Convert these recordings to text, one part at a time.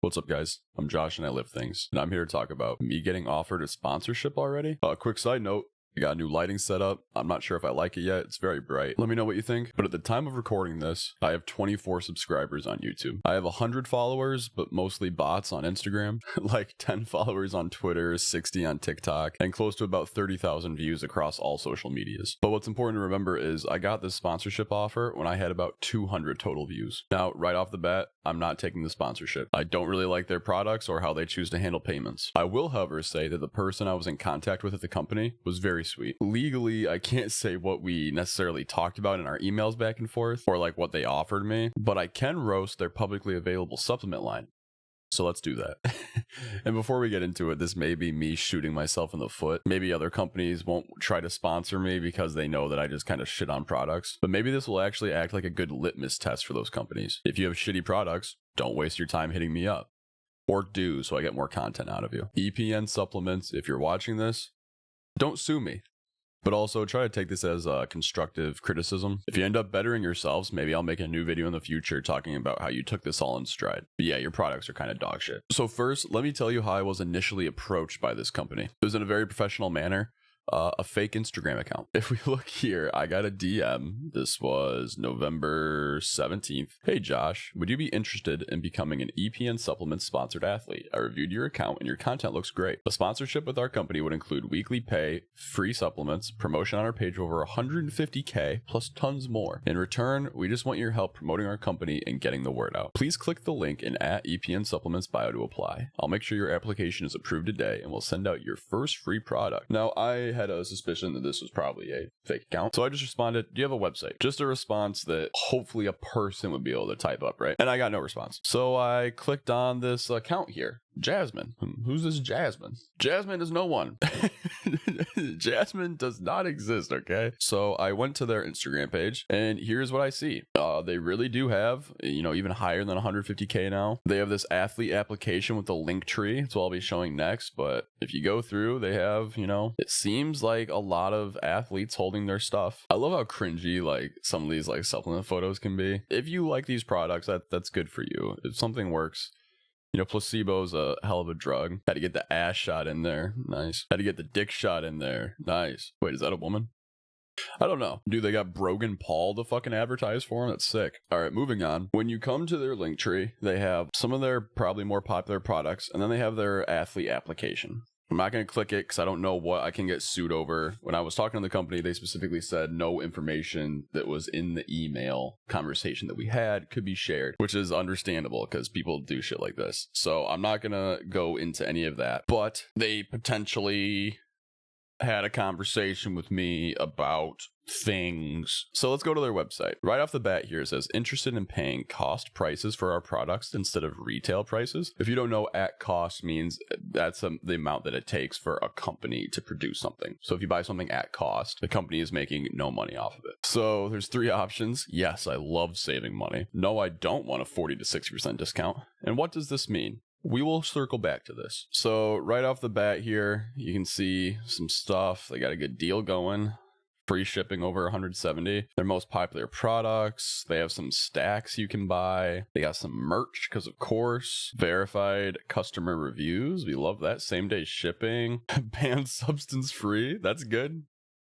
What's up, guys? I'm Josh and I live things, and I'm here to talk about me getting offered a sponsorship already. Quick side note. I got a new lighting setup. I'm not sure if I like it yet. It's very bright. Let me know what you think. But at the time of recording this, I have 24 subscribers on YouTube. I have 100 followers, but mostly bots on Instagram, like 10 followers on Twitter, 60 on TikTok, and close to about 30,000 views across all social medias. But what's important to remember is I got this sponsorship offer when I had about 200 total views. Now, right off the bat, I'm not taking the sponsorship. I don't really like their products or how they choose to handle payments. I will, however, say that the person I was in contact with at the company was very sweet. Legally, I can't say what we necessarily talked about in our emails back and forth or like what they offered me, but I can roast their publicly available supplement line. So let's do that. And before we get into it, this may be me shooting myself in the foot. Maybe other companies won't try to sponsor me because they know that I just kind of shit on products. But maybe this will actually act like a good litmus test for those companies. If you have shitty products, don't waste your time hitting me up. Or do, so I get more content out of you. EPN Supplements, if you're watching this, don't sue me. But also try to take this as a constructive criticism. If you end up bettering yourselves, maybe I'll make a new video in the future talking about how you took this all in stride. But yeah, your products are kind of dog shit. So first, let me tell you how I was initially approached by this company. It was in a very professional manner. A fake Instagram account. If we look here, I got a DM. This was November 17th. Hey Josh, would you be interested in becoming an EPN Supplements sponsored athlete? I reviewed your account and your content looks great. A sponsorship with our company would include weekly pay, free supplements, promotion on our page over 150K, plus tons more. In return, we just want your help promoting our company and getting the word out. Please click the link in @EPN Supplements bio to apply. I'll make sure your application is approved today and we'll send out your first free product. Now, I had a suspicion that this was probably a fake account, so I just responded, do you have a website? Just a response that hopefully a person would be able to type up, right? And I got no response. So I clicked on this account here. Jasmine. Who's this Jasmine? Jasmine is no one. Jasmine does not exist, okay? So I went to their Instagram page and here's what I see. They really do have, even higher than 150K now. They have this athlete application with the link tree. That's what I'll be showing next. But if you go through, they have, it seems like a lot of athletes holding their stuff. I love how cringy like some of these like supplement photos can be. If you like these products, that's good for you. If something works. Placebo's a hell of a drug. Had to get the ass shot in there. Nice. Had to get the dick shot in there. Nice. Wait, is that a woman? I don't know. Dude, they got Brogan Paul to fucking advertise for him? That's sick. All right, moving on. When you come to their link tree, they have some of their probably more popular products, and then they have their athlete application. I'm not going to click it because I don't know what I can get sued over. When I was talking to the company, they specifically said no information that was in the email conversation that we had could be shared, which is understandable because people do shit like this. So I'm not going to go into any of that, but they potentially had a conversation with me about things. So let's go to their website. Right off the bat here, it says interested in paying cost prices for our products instead of retail prices. If you don't know, at cost means that's the amount that it takes for a company to produce something. So if you buy something at cost, the company is making no money off of it. So there's three options. Yes, I love saving money. No, I don't want a 40 to 60% discount. And what does this mean? We will circle back to this. So right off the bat here, you can see some stuff. They got a good deal going. Free shipping over 170. Their most popular products. They have some stacks you can buy. They got some merch because of course. Verified customer reviews. We love that. Same day shipping. Banned substance free. That's good.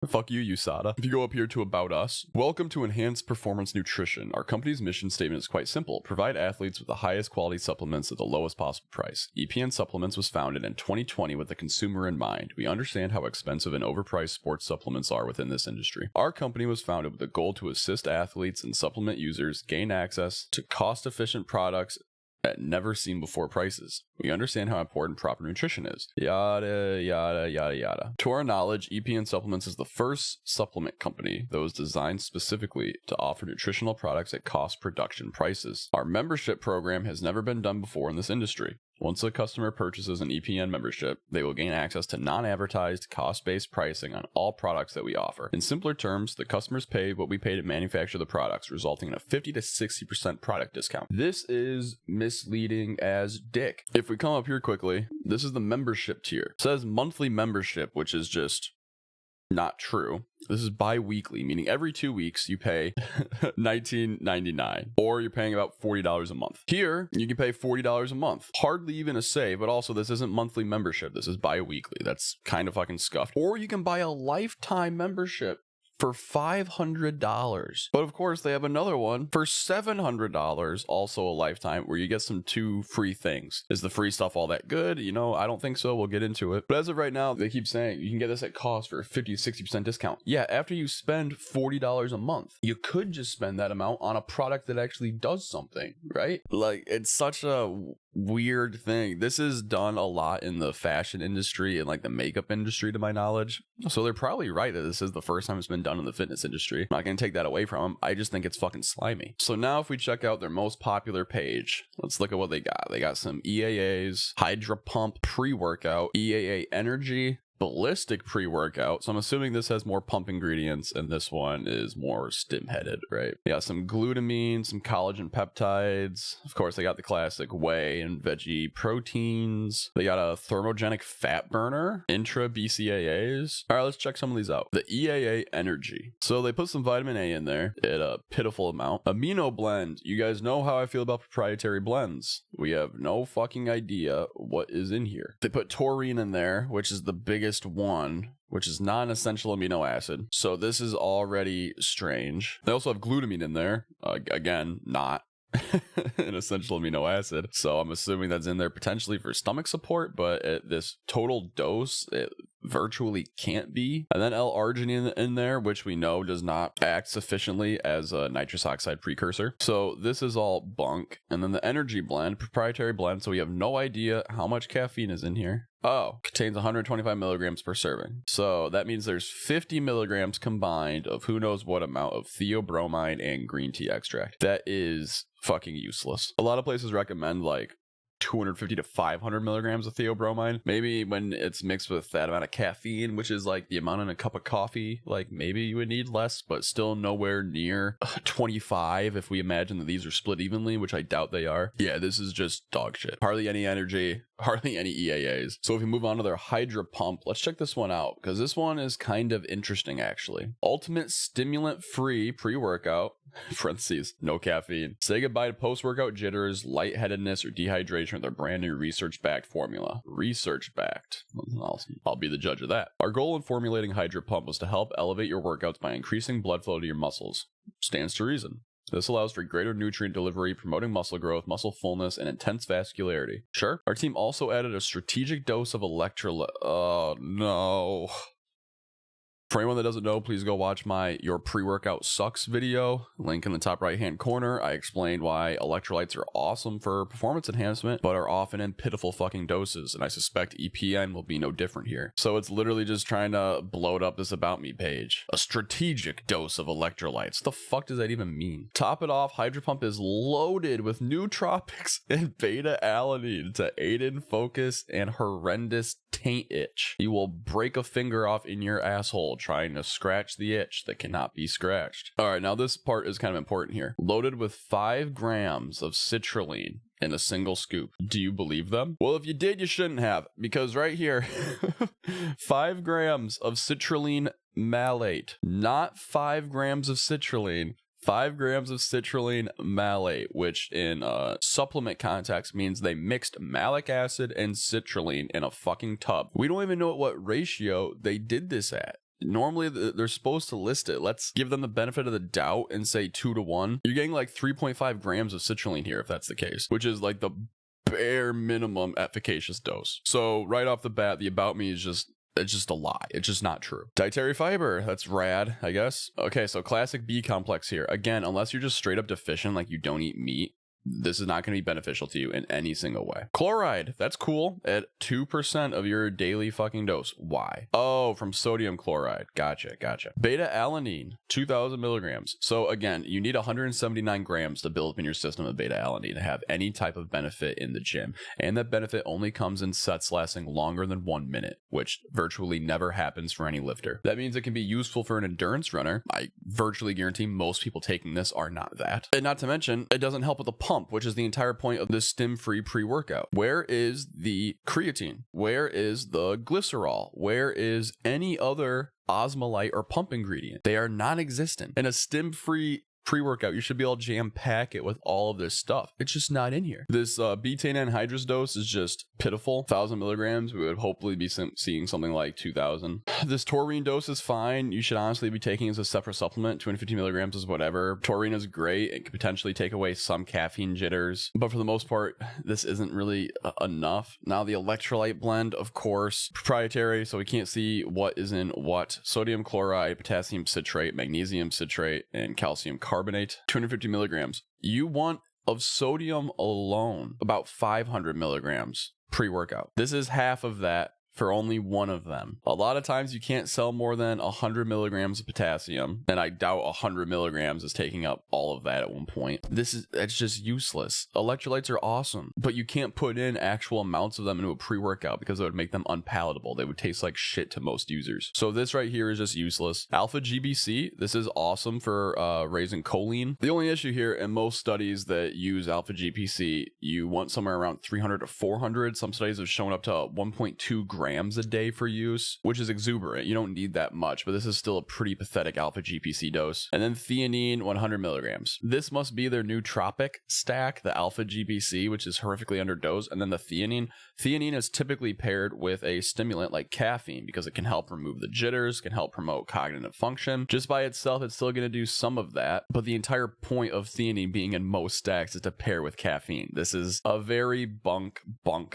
Fuck you, USADA. If you go up here to About Us, welcome to Enhanced Performance Nutrition. Our company's mission statement is quite simple. Provide athletes with the highest quality supplements at the lowest possible price. EPN Supplements was founded in 2020 with the consumer in mind. We understand how expensive and overpriced sports supplements are within this industry. Our company was founded with the goal to assist athletes and supplement users gain access to cost-efficient products at never seen before prices. We understand how important proper nutrition is. Yada, yada, yada, yada. To our knowledge, EPN Supplements is the first supplement company that was designed specifically to offer nutritional products at cost production prices. Our membership program has never been done before in this industry. Once a customer purchases an EPN membership, they will gain access to non-advertised, cost-based pricing on all products that we offer. In simpler terms, the customers pay what we pay to manufacture the products, resulting in a 50 to 60% product discount. This is misleading as dick. If we come up here quickly, this is the membership tier. It says monthly membership, which is just Not true. This is bi-weekly, meaning every 2 weeks you pay $19.99, or you're paying about $40 a month. Here, you can pay $40 a month. Hardly even a save, but also this isn't monthly membership. This is bi-weekly. That's kind of fucking scuffed. Or you can buy a lifetime membership for $500. But of course, they have another one for $700, also a lifetime, where you get some 2 free things. Is the free stuff all that good? You know, I don't think so. We'll get into it. But as of right now, they keep saying you can get this at cost for a 50 to 60% discount. Yeah, after you spend $40 a month, you could just spend that amount on a product that actually does something, right? Like, it's such a weird thing. This is done a lot in the fashion industry and like the makeup industry, to my knowledge. So they're probably right that this is the first time it's been done in the fitness industry. I'm not going to take that away from them. I just think it's fucking slimy. So now if we check out their most popular page, let's look at what they got. They got some EAAs, Hydra Pump pre-workout, EAA Energy, Ballistic pre-workout. So I'm assuming this has more pump ingredients and this one is more stim-headed, right? Yeah, some glutamine, some collagen peptides. Of course, they got the classic whey and veggie proteins. They got a thermogenic fat burner, intra BCAAs. All right, let's check some of these out. The EAA Energy. So they put some vitamin A in there at a pitiful amount. Amino blend. You guys know how I feel about proprietary blends. We have no fucking idea what is in here. They put taurine in there, which is the biggest one, which is non-essential amino acid. So this is already strange. They also have glutamine in there. Again, not an essential amino acid. So I'm assuming that's in there potentially for stomach support, but at this total dose, it virtually can't be. And then L-arginine in there, which we know does not act sufficiently as a nitrous oxide precursor. So this is all bunk. And then the energy blend, proprietary blend. So we have no idea how much caffeine is in here. Oh, contains 125 milligrams per serving. So that means there's 50 milligrams combined of who knows what amount of theobromine and green tea extract. That is fucking useless. A lot of places recommend like 250 to 500 milligrams of theobromine. Maybe when it's mixed with that amount of caffeine, which is like the amount in a cup of coffee, like maybe you would need less, but still nowhere near 25 if we imagine that these are split evenly, which I doubt they are. Yeah, this is just dog shit. Hardly any energy, hardly any EAAs. So if we move on to their Hydra Pump, let's check this one out because this one is kind of interesting actually. Ultimate stimulant free pre-workout, parentheses, no caffeine. Say goodbye to post-workout jitters, lightheadedness, or dehydration with their brand new research-backed formula. Research-backed. I'll be the judge of that. Our goal in formulating Hydra Pump was to help elevate your workouts by increasing blood flow to your muscles. Stands to reason. This allows for greater nutrient delivery, promoting muscle growth, muscle fullness, and intense vascularity. Sure. Our team also added a strategic dose of electrolyte. Oh, no. For anyone that doesn't know, please go watch my Your Pre-Workout Sucks video. Link in the top right-hand corner. I explained why electrolytes are awesome for performance enhancement, but are often in pitiful fucking doses, and I suspect EPN will be no different here. So it's literally just trying to bloat up this About Me page. A strategic dose of electrolytes. What the fuck does that even mean? Top it off, Hydra Pump is loaded with nootropics and beta-alanine to aid in focus and horrendous taint itch. You will break a finger off in your asshole trying to scratch the itch that cannot be scratched. All right, now this part is kind of important here. Loaded with 5 grams of citrulline in a single scoop. Do you believe them? Well, if you did, you shouldn't have, because right here, 5 grams of citrulline malate, not 5 grams of citrulline. 5 grams of citrulline malate, which in supplement context means they mixed malic acid and citrulline in a fucking tub. We don't even know at what ratio they did this at. Normally, they're supposed to list it. Let's give them the benefit of the doubt and say 2 to 1. You're getting like 3.5 grams of citrulline here if that's the case, which is like the bare minimum efficacious dose. So right off the bat, the About Me is just... it's just a lie. It's just not true. Dietary fiber. That's rad, I guess. Okay, so classic B complex here. Again, unless you're just straight up deficient, like you don't eat meat, this is not going to be beneficial to you in any single way. Chloride. That's cool. At 2% of your daily fucking dose. Why? Oh, from sodium chloride. Gotcha. Beta-alanine. 2,000 milligrams. So again, you need 179 grams to build up in your system of beta-alanine to have any type of benefit in the gym. And that benefit only comes in sets lasting longer than 1 minute, which virtually never happens for any lifter. That means it can be useful for an endurance runner. I virtually guarantee most people taking this are not that. And not to mention, it doesn't help with the pump. pump, which is the entire point of this stim-free pre-workout? Where is the creatine? Where is the glycerol? Where is any other osmolyte or pump ingredient? They are non-existent. In a stim-free pre-workout, you should be able to jam-pack it with all of this stuff. It's just not in here. This betaine anhydrous dose is just pitiful. 1,000 milligrams. We would hopefully be seeing something like 2,000. This taurine dose is fine. You should honestly be taking it as a separate supplement. 250 milligrams is whatever. Taurine is great. It could potentially take away some caffeine jitters, but for the most part, this isn't really enough. Now, the electrolyte blend, of course, proprietary, so we can't see what is in what. Sodium chloride, potassium citrate, magnesium citrate, and calcium carbonate. 250 milligrams. You want of sodium alone about 500 milligrams pre-workout. This is half of that for only one of them. A lot of times you can't sell more than 100 milligrams of potassium, and I doubt 100 milligrams is taking up all of that at one point. It's just useless. Electrolytes are awesome, but you can't put in actual amounts of them into a pre-workout because it would make them unpalatable. They would taste like shit to most users. So this right here is just useless. Alpha GBC, this is awesome for raising choline. The only issue here, in most studies that use alpha GPC, you want somewhere around 300 to 400. Some studies have shown up to 1.2 grams a day for use, which is exuberant. You don't need that much, but this is still a pretty pathetic alpha GPC dose. And then theanine, 100 milligrams. This must be their new tropic stack, the alpha GPC, which is horrifically underdosed, and then the theanine. Theanine is typically paired with a stimulant like caffeine because it can help remove the jitters, can help promote cognitive function. Just by itself, it's still going to do some of that, but the entire point of theanine being in most stacks is to pair with caffeine. This is a very bunk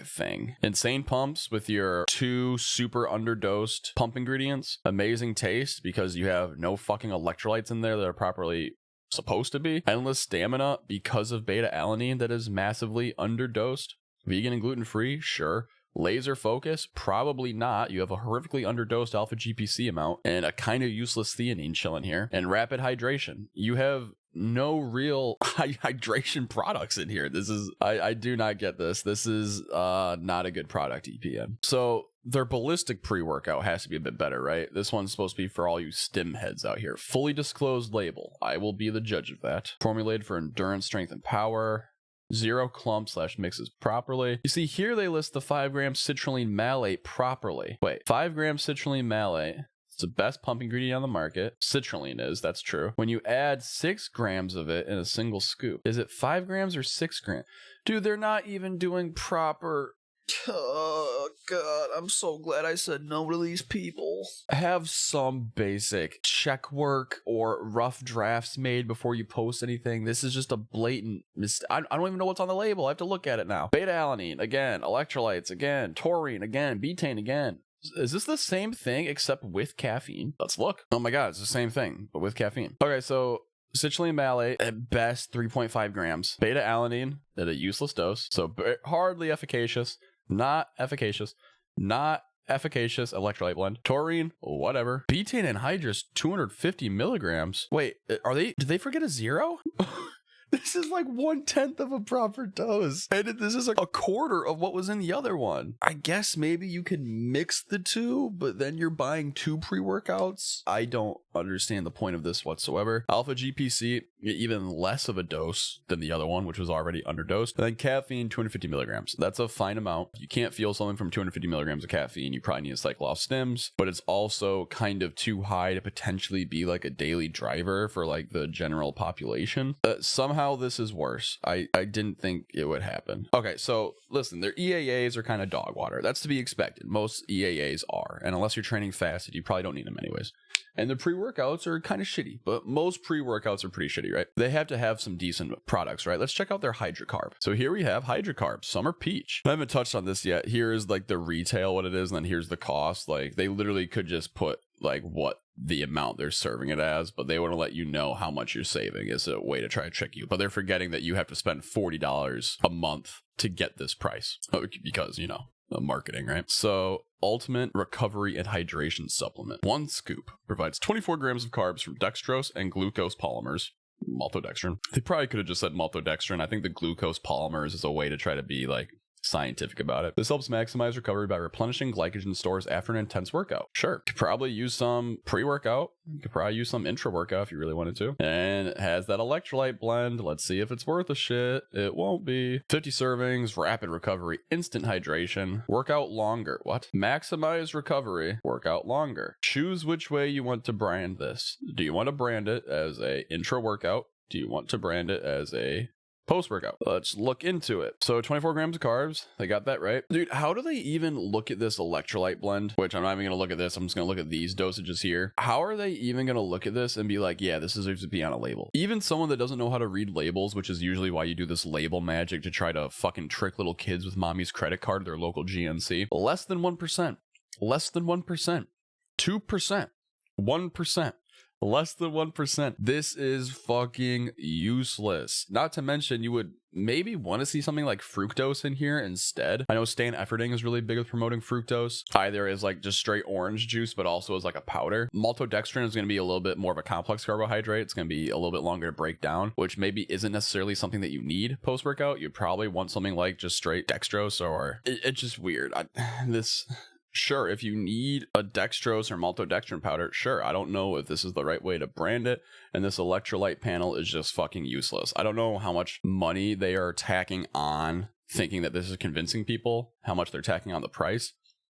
thing. Insane pumps with your 2 super underdosed pump ingredients. Amazing taste because you have no fucking electrolytes in there that are properly supposed to be. Endless stamina because of beta alanine that is massively underdosed. Vegan and gluten-free, sure. Laser focus, probably not. You have a horrifically underdosed alpha GPC amount and a kind of useless theanine chilling here. And rapid hydration. You have no real hydration products in here. This is, I do not get this. This is not a good product, EPN. So their ballistic pre-workout has to be a bit better, right? This one's supposed to be for all you stim heads out here. Fully disclosed label. I will be the judge of that. Formulated for endurance, strength, and power. 0 clump / mixes properly. You see, here they list the 5 gram citrulline malate properly. Wait, 5 gram citrulline malate. It's the best pump ingredient on the market. Citrulline is, that's true. When you add 6 grams of it in a single scoop, is it 5 grams or 6 grams? Dude, they're not even doing proper... Oh god, I'm so glad I said no to these people. Have some basic check work or rough drafts made before you post anything. This is just a blatant mistake. I don't even know what's on the label. I have to look at it now. Beta alanine again, electrolytes again, taurine again, betaine again. Is this the same thing except with caffeine? Let's look. Oh my god, it's the same thing, but with caffeine. Okay, so citrulline malate, at best 3.5 grams. Beta alanine at a useless dose, so hardly efficacious. Not efficacious. Not efficacious electrolyte blend. Taurine, whatever. Betaine anhydrous, 250 milligrams. Wait, did they forget a 0? This is like 1/10 of a proper dose. And this is like a quarter of what was in the other one. I guess maybe you could mix the two, but then you're buying 2 pre-workouts. I don't understand the point of this whatsoever. Alpha GPC, even less of a dose than the other one, which was already underdosed. And then caffeine, 250 milligrams. That's a fine amount. You can't feel something from 250 milligrams of caffeine. You probably need to cycle off stims, but it's also kind of too high to potentially be like a daily driver for like the general population. Somehow this is worse. I didn't think it would happen. Okay, so listen, their EAAs are kind of dog water. That's to be expected. Most EAAs are, and unless you're training fasted, you probably don't need them anyways. And the pre-workouts are kind of shitty, but most pre-workouts are pretty shitty, right? They have to have some decent products, right? Let's check out their Hydrocarb. So here we have Hydrocarb, Summer Peach. I haven't touched on this yet. Here is like the retail, what it is, and then here's the cost. Like they literally could just put like what the amount they're serving it as, but they want to let you know how much you're saving is a way to try to trick you. But they're forgetting that you have to spend $40 a month to get this price because, you know, marketing, right? So Ultimate Recovery and Hydration Supplement. 1 scoop provides 24 grams of carbs from dextrose and glucose polymers. Maltodextrin. They probably could have just said maltodextrin. I think the glucose polymers is a way to try to be like scientific about it. This helps maximize recovery by replenishing glycogen stores after an intense workout. Sure, could probably use some pre-workout. You could probably use some intra-workout if you really wanted to. And it has that electrolyte blend. Let's see if it's worth a shit. It won't be. 50 servings, rapid recovery, instant hydration, workout longer. What? Maximize recovery, workout longer. Choose which way you want to brand this. Do you want to brand it as a intra-workout? Do you want to brand it as a post-workout? Let's look into it. So 24 grams of carbs, they got that right. Dude, how do they even look at this electrolyte blend? Which I'm not even gonna look at this, I'm just gonna look at these dosages here. How are they even gonna look at this and be like, yeah, this deserves to be on a label? Even someone that doesn't know how to read labels, which is usually why you do this label magic to try to fucking trick little kids with mommy's credit card, their local GNC. Less than 1%. Less than 1%. 2%. 1%. Less than 1%. This is fucking useless. Not to mention, you would maybe want to see something like fructose in here instead. I know Stan Efferding is really big with promoting fructose, either as like just straight orange juice, but also as like a powder. Maltodextrin is going to be a little bit more of a complex carbohydrate. It's going to be a little bit longer to break down, which maybe isn't necessarily something that you need post-workout. You probably want something like just straight dextrose, or it's just weird. Sure, if you need a dextrose or maltodextrin powder, sure. I don't know if this is the right way to brand it, and this electrolyte panel is just fucking useless. I don't know how much money they are tacking on thinking that this is convincing people, how much they're tacking on the price,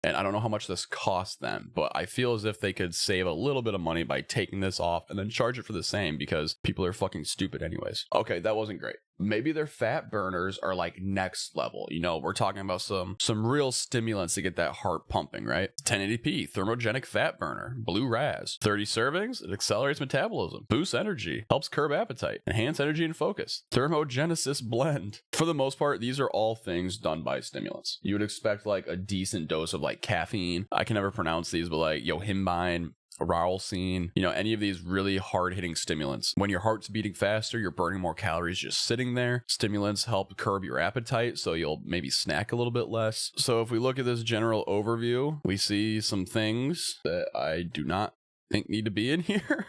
and I don't know how much this costs them, but I feel as if they could save a little bit of money by taking this off and then charge it for the same, because people are fucking stupid anyways. Okay, that wasn't great. Maybe their fat burners are like next level. You know, we're talking about some real stimulants to get that heart pumping, right? 1080p, thermogenic fat burner, blue raz. 30 servings, it accelerates metabolism, boosts energy, helps curb appetite, enhance energy and focus. Thermogenesis blend. For the most part, these are all things done by stimulants. You would expect like a decent dose of like caffeine. I can never pronounce these, but like yohimbine, raucine, you know, any of these really hard-hitting stimulants. When your heart's beating faster, you're burning more calories just sitting there. Stimulants help curb your appetite, so you'll maybe snack a little bit less. So if we look at this general overview, we see some things that I do not think need to be in here,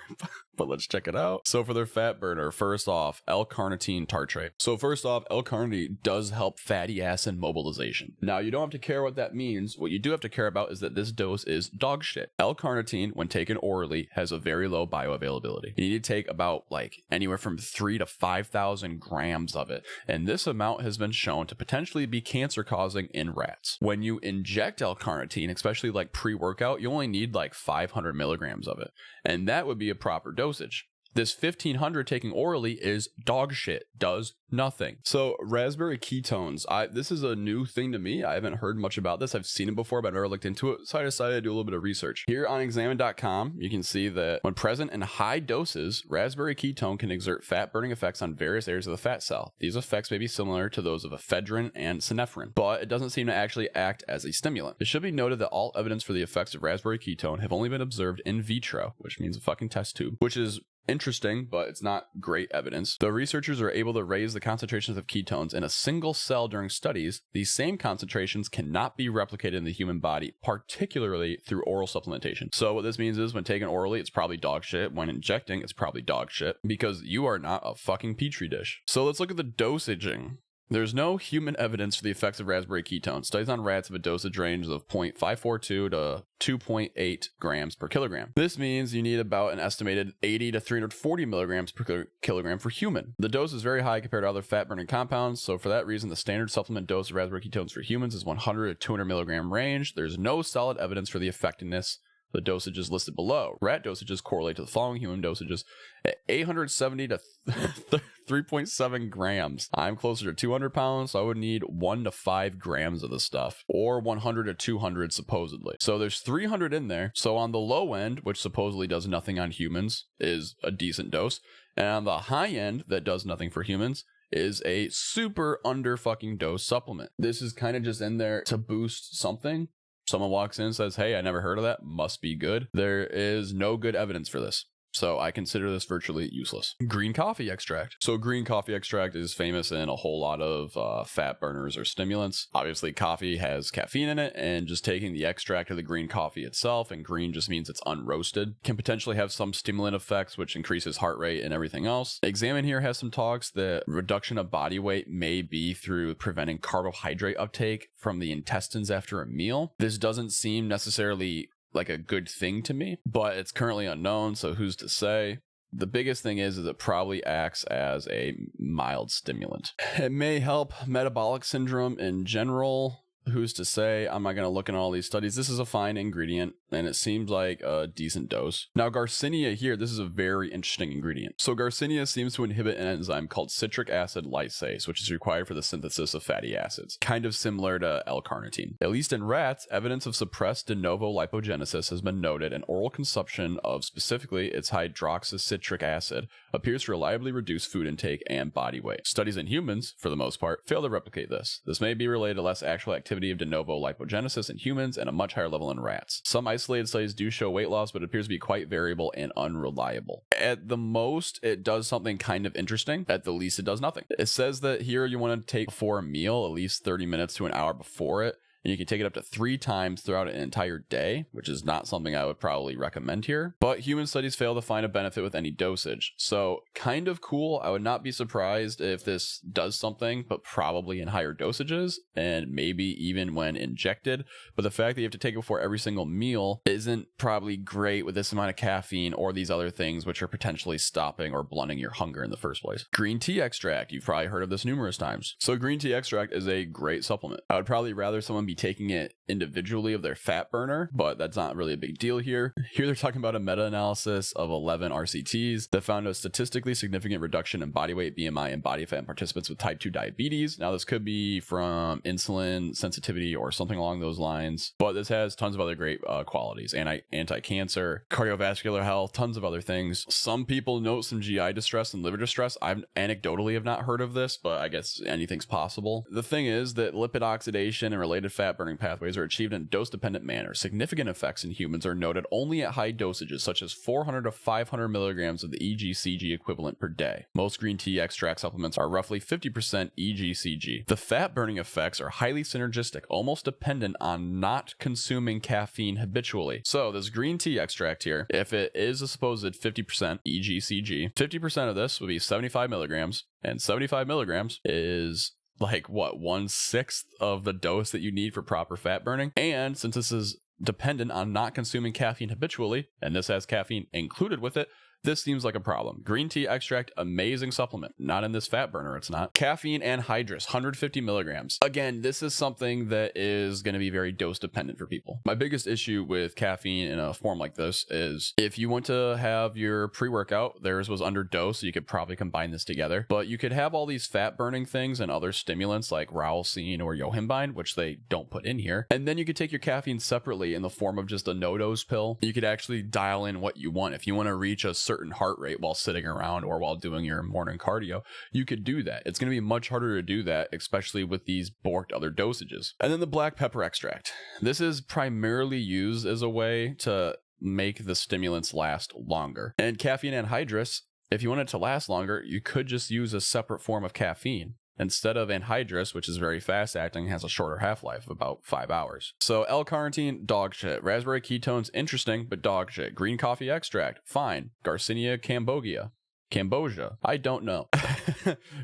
but let's check it out. So for their fat burner, first off, L-carnitine tartrate. So first off, L-carnitine does help fatty acid mobilization. Now, you don't have to care what that means. What you do have to care about is that this dose is dog shit. L-carnitine, when taken orally, has a very low bioavailability. You need to take about like anywhere from 3,000 to 5,000 grams of it, and this amount has been shown to potentially be cancer-causing in rats. When you inject L-carnitine, especially like pre-workout, you only need like 500 milligrams of it, and that would be a proper dosage. This 1500 taking orally is dog shit, does nothing. So raspberry ketones, this is a new thing to me. I haven't heard much about this. I've seen it before, but I've never looked into it, so I decided to do a little bit of research. Here on examine.com, you can see that when present in high doses, raspberry ketone can exert fat-burning effects on various areas of the fat cell. These effects may be similar to those of ephedrine and synephrine, but it doesn't seem to actually act as a stimulant. It should be noted that all evidence for the effects of raspberry ketone have only been observed in vitro, which means a fucking test tube, which is interesting, but it's not great evidence. Though researchers are able to raise the concentrations of ketones in a single cell during studies, these same concentrations cannot be replicated in the human body, particularly through oral supplementation. So what this means is when taken orally, it's probably dog shit. When injecting, it's probably dog shit, because you are not a fucking petri dish. So let's look at the dosaging. There's no human evidence for the effects of raspberry ketones. Studies on rats have a dosage range of 0.542 to 2.8 grams per kilogram. This means you need about an estimated 80 to 340 milligrams per kilogram for human. The dose is very high compared to other fat-burning compounds, so for that reason, the standard supplement dose of raspberry ketones for humans is 100 to 200 milligram range. There's no solid evidence for the effectiveness. The dosages listed below. Rat dosages correlate to the following human dosages at 870 to 3.7 grams. I'm closer to 200 pounds, so I would need 1 to 5 grams of this stuff, or 100 to 200 supposedly. So there's 300 in there. So on the low end, which supposedly does nothing on humans, is a decent dose. And on the high end, that does nothing for humans, is a super under fucking dose supplement. This is kind of just in there to boost something. Someone walks in and says, hey, I never heard of that. Must be good. There is no good evidence for this. so I consider this virtually useless. Green coffee extract. So green coffee extract is famous in a whole lot of fat burners or stimulants. Obviously, coffee has caffeine in it, and just taking the extract of the green coffee itself, and green just means it's unroasted, can potentially have some stimulant effects, which increases heart rate and everything else. Examine here has some talks that reduction of body weight may be through preventing carbohydrate uptake from the intestines after a meal. This doesn't seem necessarily like a good thing to me, but it's currently unknown, so who's to say? The biggest thing is it probably acts as a mild stimulant. It may help metabolic syndrome in general. Who's to say? I'm not going to look in all these studies. This is a fine ingredient, and it seems like a decent dose. Now, Garcinia here, this is a very interesting ingredient. So Garcinia seems to inhibit an enzyme called citric acid lysase, which is required for the synthesis of fatty acids, kind of similar to L-carnitine. At least in rats, evidence of suppressed de novo lipogenesis has been noted, and oral consumption of specifically its hydroxycitric acid appears to reliably reduce food intake and body weight. Studies in humans, for the most part, fail to replicate this. This may be related to less actual activity of de novo lipogenesis in humans and a much higher level in rats. Some isolated studies do show weight loss, but it appears to be quite variable and unreliable. At the most, it does something kind of interesting. At the least, it does nothing. It says that here you want to take before a meal, at least 30 minutes to an hour before it, and you can take it up to 3 times throughout an entire day, which is not something I would probably recommend here. But human studies fail to find a benefit with any dosage. So kind of cool. I would not be surprised if this does something, but probably in higher dosages and maybe even when injected. But the fact that you have to take it before every single meal isn't probably great with this amount of caffeine or these other things which are potentially stopping or blunting your hunger in the first place. Green tea extract. You've probably heard of this numerous times. So green tea extract is a great supplement. I would probably rather someone be taking it individually of their fat burner, but that's not really a big deal here. Here they're talking about a meta-analysis of 11 RCTs that found a statistically significant reduction in body weight, BMI, and body fat in participants with type 2 diabetes. Now this could be from insulin sensitivity or something along those lines, but this has tons of other great qualities. Anti-cancer, cardiovascular health, tons of other things. Some people note some GI distress and liver distress. I anecdotally have not heard of this, but I guess anything's possible. The thing is that lipid oxidation and related fat burning pathways are achieved in a dose-dependent manner. Significant effects in humans are noted only at high dosages, such as 400 to 500 milligrams of the EGCG equivalent per day. Most green tea extract supplements are roughly 50% EGCG. The fat-burning effects are highly synergistic, almost dependent on not consuming caffeine habitually. So this green tea extract here, if it is a supposed 50% EGCG, 50% of this would be 75 milligrams, and 75 milligrams is like what, 1/6 of the dose that you need for proper fat burning. And since this is dependent on not consuming caffeine habitually, and this has caffeine included with it, this seems like a problem. Green tea extract, amazing supplement. Not in this fat burner, it's not. Caffeine anhydrous, 150 milligrams. Again, this is something that is going to be very dose dependent for people. My biggest issue with caffeine in a form like this is if you want to have your pre-workout, theirs was under dose, so you could probably combine this together. But you could have all these fat burning things and other stimulants like Raucine or Yohimbine, which they don't put in here. And then you could take your caffeine separately in the form of just a no-dose pill. You could actually dial in what you want. If you want to reach a certain heart rate while sitting around or while doing your morning cardio, you could do that. It's going to be much harder to do that, especially with these borked other dosages. And then the black pepper extract. This is primarily used as a way to make the stimulants last longer. And caffeine anhydrous, if you want it to last longer, you could just use a separate form of caffeine instead of anhydrous, which is very fast acting, has a shorter half-life of about 5 hours. So L-carnitine, dog shit. Raspberry ketones, interesting, but dog shit. Green coffee extract, fine. Garcinia Cambogia, I don't know.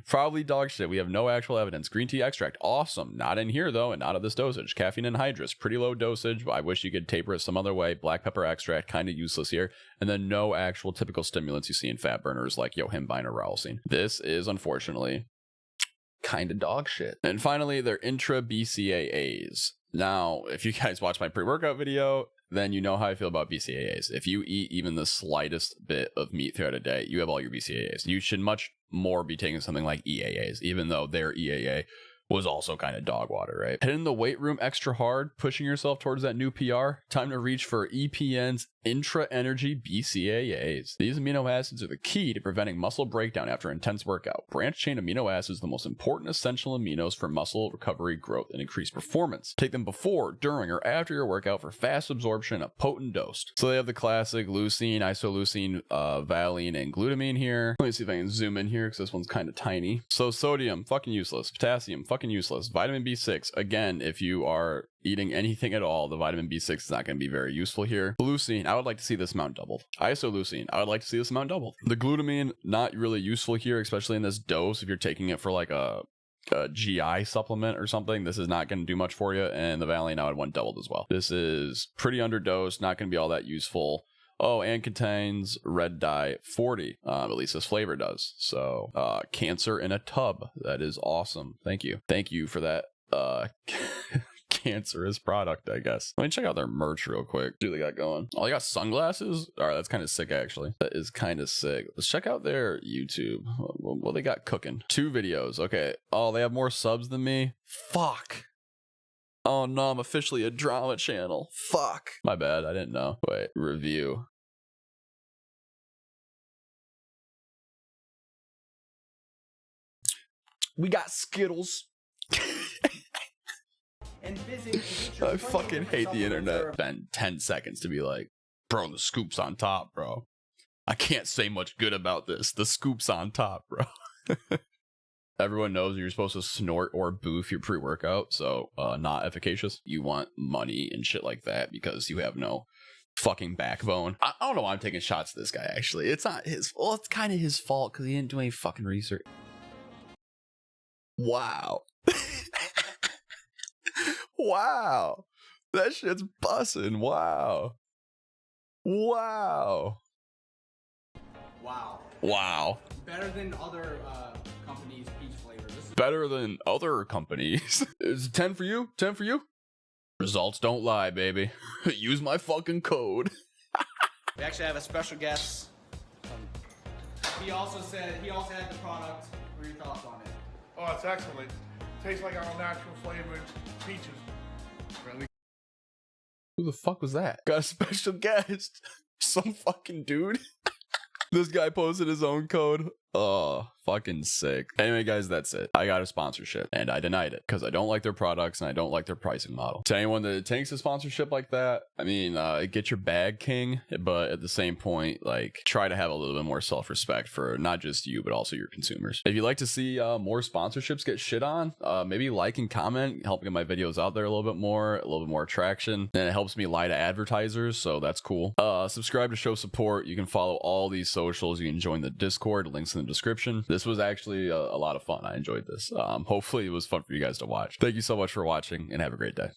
Probably dog shit. We have no actual evidence. Green tea extract, awesome. Not in here though, and not at this dosage. Caffeine anhydrous, pretty low dosage. I wish you could taper it some other way. Black pepper extract, kind of useless here. And then no actual typical stimulants you see in fat burners like Yohimbine or Raucine. This is unfortunately kind of dog shit. And finally, they're intra BCAAs. Now, if you guys watch my pre-workout video, then you know how I feel about BCAAs. If you eat even the slightest bit of meat throughout a day, you have all your BCAAs. You should much more be taking something like EAAs, even though their EAA was also kind of dog water, right? Hitting the weight room extra hard, pushing yourself towards that new PR. Time to reach for EPN's Intra Energy BCAAs. These amino acids are the key to preventing muscle breakdown after intense workout. Branch chain amino acids are the most important essential aminos for muscle recovery, growth, and increased performance. Take them before, during, or after your workout for fast absorption of potent dose. So they have the classic leucine, isoleucine, valine, and glutamine here. Let me see if I can zoom in here because this one's kind of tiny. So sodium, fucking useless. Potassium, fucking useless. Vitamin B6, again, if you are eating anything at all, the vitamin B6 is not going to be very useful here. Leucine, I would like to see this amount doubled. Isoleucine, I would like to see this amount doubled. The glutamine, not really useful here, especially in this dose. If you're taking it for like a GI supplement or something, this is not going to do much for you. And the valine, I would want doubled as well. This is pretty underdosed, not going to be all that useful. Oh, and contains red dye 40, at least this flavor does. So cancer in a tub, that is awesome. Thank you for that cancerous product, I guess. Let me check out their merch real quick. See what they got going. Oh, they got sunglasses. All right, that's kind of sick, actually. That is kind of sick. Let's check out their YouTube. What they got cooking? 2 videos. Okay. Oh, they have more subs than me. Fuck. Oh no, I'm officially a drama channel. Fuck. My bad, I didn't know. Wait, review. We got Skittles. And visit I fucking hate the internet. Spend 10 seconds to be like, bro, the scoop's on top, bro. I can't say much good about this. The scoop's on top, bro. Everyone knows you're supposed to snort or boof your pre-workout, so not efficacious. You want money and shit like that because you have no fucking backbone. I don't know why I'm taking shots at this guy, actually. It's not his, well, it's kind of his fault because he didn't do any fucking research. Wow. Wow. That shit's bussin'. Wow. Wow. Wow. Wow. Better than other companies' peach flavor. This is Better than other companies. Is it 10 for you? 10 for you? Results don't lie, baby. Use my fucking code. We actually have a special guest. He also had the product. What are your thoughts on it? Oh, it's excellent. Tastes like our natural flavored peaches. Really? Who the fuck was that? Got a special guest. Some fucking dude. This guy posted his own code. Oh, fucking sick. Anyway, guys, that's it. I got a sponsorship and I denied it because I don't like their products and I don't like their pricing model. To anyone that takes a sponsorship like that, I mean, get your bag, king, but at the same point, like, try to have a little bit more self-respect for not just you, but also your consumers. If you'd like to see more sponsorships get shit on, maybe like and comment, helping get my videos out there a little bit more traction, and it helps me lie to advertisers, so that's cool. Subscribe to show support. You can follow all these socials. You can join the Discord, links in the description. This was actually a lot of fun. I enjoyed this. Hopefully it was fun for you guys to watch. Thank you so much for watching and have a great day.